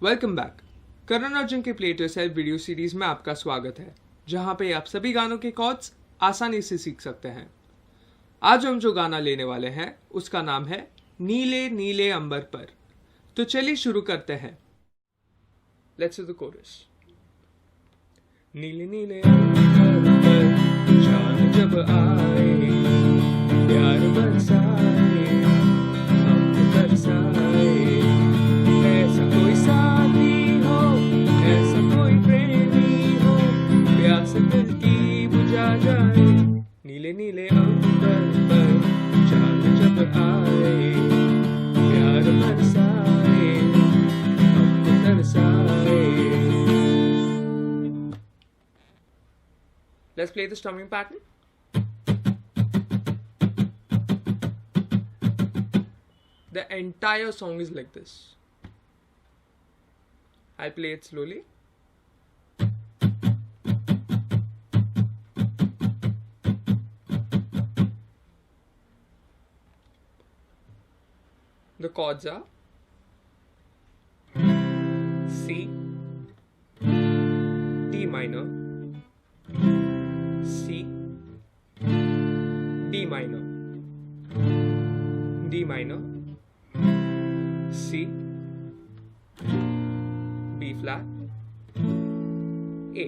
Welcome back. Karan Arjun के play it yourself video series में आपका स्वागत है, जहां पे आप सभी गानों के कॉर्ड्स आसानी से सीख सकते हैं। आज हम जो गाना लेने वाले हैं उसका नाम है नीले नीले अंबर पर। तो चलिए शुरू करते हैं। Let's do the coarse. नीले नीले अंबर पर चांद जब आए, प्यार बरसाए, हम बरसाए, ऐसा कोई साथी हो, ऐसा कोई प्रेमी हो, प्यास दिल की बुझा जाए। नीले नीले अंबर पर चांद जब आए, प्यार बरसाए, हम तरसाए। Let's play the strumming pattern. The entire song is like this. I'll play it slowly. The chords are C, D minor, C, D minor, D minor, C, B flat, A,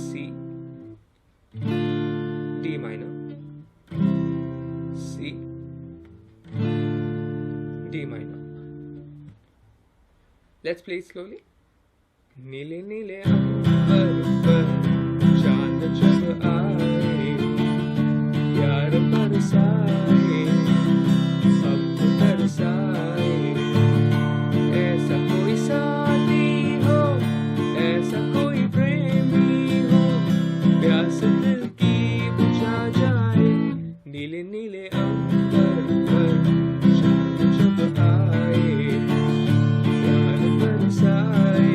C, D minor, C, D minor. Let's play it slowly. नीले नीले अंबर पर चांद जब आए, प्यार बरसाए, अब तरसाए, ऐसा कोई साथी हो, ऐसा कोई प्रेमी हो, प्यास दिल की बुझा जाए। नीले नीले अंबर पर चांद जब आए, प्यार बरसाए,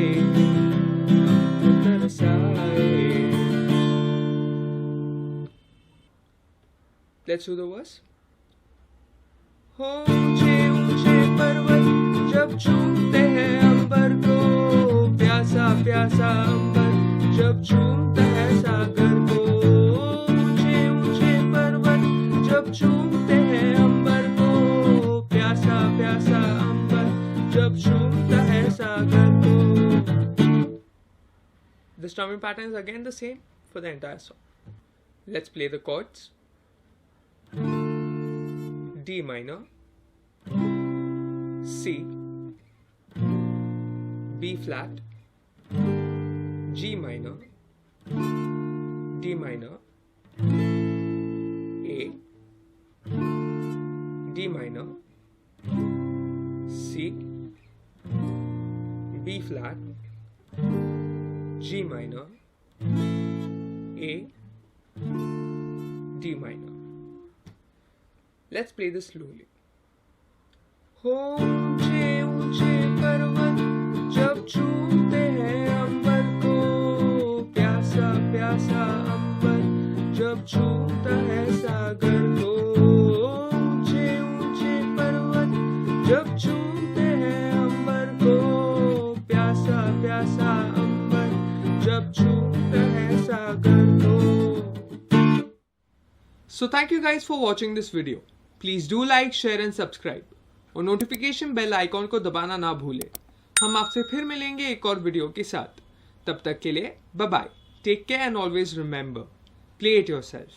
Let's do the verse. हो ऊंचे ऊंचे पर्वत जब चूमते हैं अंबर को, प्यासा प्यासा अंबर जब चूमता है सागर को। ऊंचे ऊंचे पर्वत जब चूमते हैं अंबर को, प्यासा प्यासा अंबर जब चूमता है सागर को। The strumming pattern is again the same for the entire song. Let's play the chords. D minor, C, B flat, G minor, D minor, A, D minor, C, B flat, G minor, A, D minor. Let's play this slowly. हो ऊंचे ऊंचे पर्वत जब चूमते हैं अंबर को, प्यासा प्यासा अंबर जब चूमता है सागर को। ऊंचे ऊंचे पर्वत जब चूमते हैं अंबर को, प्यासा प्यासा अंबर जब चूमता है सागर को। So thank you guys for watching this video. Please do like, share and subscribe और नोटिफिकेशन बेल आइकॉन को दबाना ना भूलें। हम आपसे फिर मिलेंगे एक और वीडियो के साथ। तब तक के लिए bye bye, take care and always remember, play it yourself.